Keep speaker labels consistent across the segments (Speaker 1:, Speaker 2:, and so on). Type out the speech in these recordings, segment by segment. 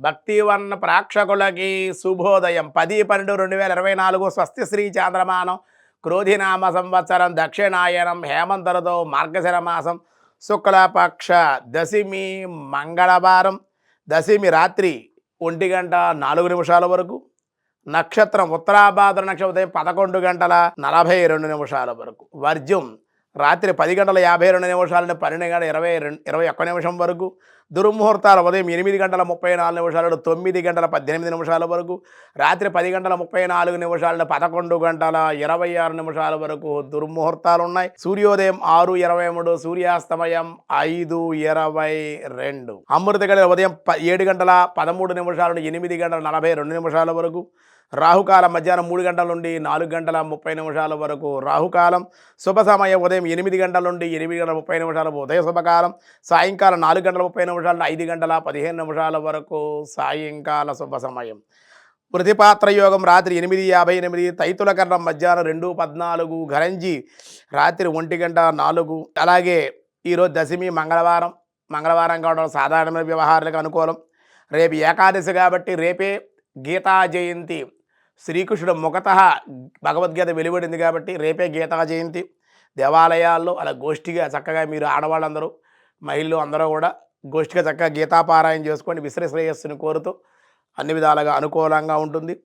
Speaker 1: భక్తివన్న ప్రేక్షకులకి శుభోదయం 10/12/2024 స్వస్తి శ్రీ చాంద్రమానం క్రోధినామ సంవత్సరం దక్షిణాయనం హేమంతరతో మార్గశిర మాసం శుక్లపక్ష దశమి మంగళవారం దశమి రాత్రి 1:04 వరకు నక్షత్రం ఉత్తరాభాద్ర నక్షత్రం ఉదయం 11:42 వరకు వర్జ్యం రాత్రి 10:52 నుండి 12:21 వరకు దుర్ముహూర్తాలు ఉదయం 8:34 నుండి 9:18 వరకు రాత్రి 10:34 నుండి 11:26 వరకు దుర్ముహూర్తాలు ఉన్నాయి. సూర్యోదయం 6:23, సూర్యాస్తమయం 5:22. అమృత గడియలు ఉదయం 7:13 నుండి 8:42 వరకు. రాహుకాలం మధ్యాహ్నం 3 గంటల నుండి 4:30 వరకు రాహుకాలం. శుభ సమయం ఉదయం 8 గంటల నుండి 8:30 ఉదయ శుభకాలం. సాయంకాలం 4:30 నుండి 5:15 వరకు సాయంకాల శుభ సమయం. వృతిపాత్ర యోగం రాత్రి 8:58, తైతుల కరణం మధ్యాహ్నం 2:14, ఘరంజి రాత్రి 1:04. అలాగే ఈరోజు దశమి మంగళవారం కావడం సాధారణమైన వ్యవహారాలకు అనుకూలం. రేపు ఏకాదశి కాబట్టి రేపే గీతా జయంతి. శ్రీకృష్ణుడు ముఖత భగవద్గీత వెలువడింది కాబట్టి రేపే గీతా జయంతి. దేవాలయాల్లో అలా గోష్ఠిగా చక్కగా మీరు ఆడవాళ్ళందరూ మహిళలు అందరూ కూడా గోష్ఠిగా చక్కగా గీతాపారాయణ చేసుకొని విశ్రశ్రేయస్సుని కోరుతూ అన్ని విధాలుగా అనుకూలంగా ఉంటుంది.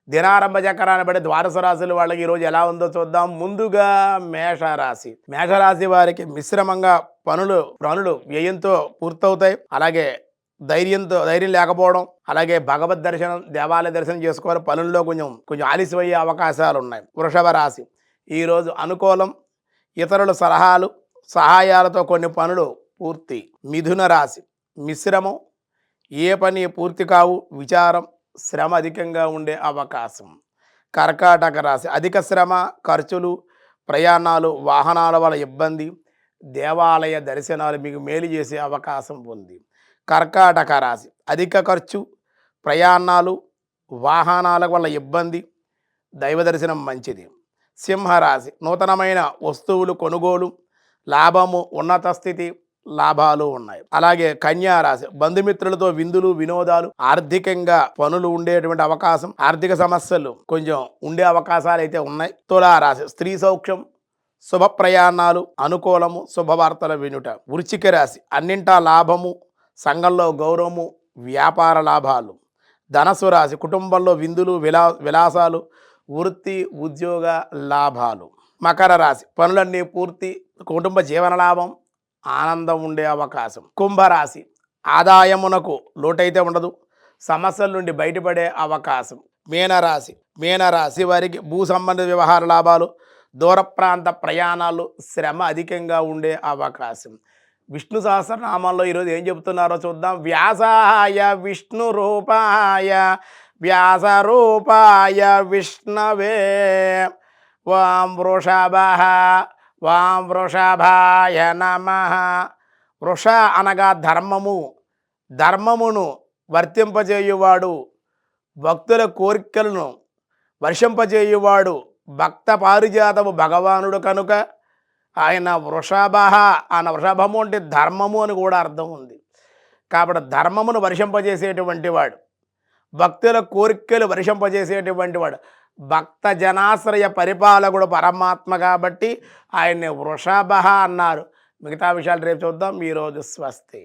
Speaker 1: దినారంభ చక్రాన్ని బట్టి ద్వాదశ రాశుల వాళ్ళకి ఈరోజు ఎలా ఉందో చూద్దాం. ముందుగా మేషరాశి వారికి మిశ్రమంగా పనులు వ్యయంతో పూర్తవుతాయి. అలాగే ధైర్యం లేకపోవడం, అలాగే భగవద్ దర్శనం దేవాలయ దర్శనం చేసుకోవాలి. పనుల్లో కొంచెం ఆలస్యమయ్యే అవకాశాలు ఉన్నాయి. వృషభ రాశి ఈరోజు అనుకూలం. ఇతరుల సహాయాలతో కొన్ని పనులు పూర్తి. మిథున రాశి మిశ్రమం, ఏ పని పూర్తి కావు, విచారం శ్రమ అధికంగా ఉండే అవకాశం. కర్కాటక రాశి అధిక శ్రమ, ఖర్చులు, ప్రయాణాలు, వాహనాల వల్ల ఇబ్బంది, దేవాలయ దర్శనాలు మీకు మేలు చేసే అవకాశం ఉంది. కర్కాటక రాశి అధిక ఖర్చు, ప్రయాణాలు, వాహనాల వల్ల ఇబ్బంది, దైవ దర్శనం మంచిది. సింహరాశి నూతనమైన వస్తువులు కొనుగోలు, లాభము, ఉన్నత స్థితి, లాభాలు ఉన్నాయి. అలాగే కన్యారాశి బంధుమిత్రులతో విందులు, వినోదాలు, ఆర్థికంగా పనులు ఉండేటువంటి అవకాశం, ఆర్థిక సమస్యలు కొంచెం ఉండే అవకాశాలు అయితే ఉన్నాయి. తులారాశి స్త్రీ సౌఖ్యం, శుభ ప్రయాణాలు, అనుకూలము, శుభవార్తల వినుట. వృశ్చిక రాశి అన్నింటా లాభము, సంఘంలో గౌరవము, వ్యాపార లాభాలు. ధనస్సు రాశి కుటుంబంలో విందులు, విలాసాలు, వృత్తి ఉద్యోగ లాభాలు. మకర రాశి పనులన్నీ పూర్తి, కుటుంబ జీవన లాభం, ఆనందం ఉండే అవకాశం. కుంభరాశి ఆదాయమునకు లోటైతే ఉండదు, సమస్యల నుండి బయటపడే అవకాశం. మీనరాశి వారికి భూ సంబంధిత వ్యవహార లాభాలు, దూర ప్రాంత ప్రయాణాలు, శ్రమ అధికంగా ఉండే అవకాశం. విష్ణు సహస్రనామాల్లో ఈరోజు ఏం చెబుతున్నారో చూద్దాం. వ్యాసాయ విష్ణు రూపాయ వ్యాస రూపాయ విష్ణవే వాం వృషభాయ నమః. వృష అనగా ధర్మమును వర్తింపజేయువాడు, భక్తుల కోరికలను వర్షింపజేయువాడు, భక్త పారిజాతము భగవానుడు కనుక ఆయన వృషభము అంటే ధర్మము అని కూడా అర్థం ఉంది. కాబట్టి ధర్మమును వర్షింపజేసేటువంటి వాడు, భక్తుల కోరికలు వర్షింపజేసేటువంటి వాడు, భక్త జనాశ్రయ పరిపాలకుడు పరమాత్మ కాబట్టి ఆయన్ని వృషభ అన్నారు. మిగతా విషయాలు రేపు చూద్దాం. ఈరోజు స్వస్తి.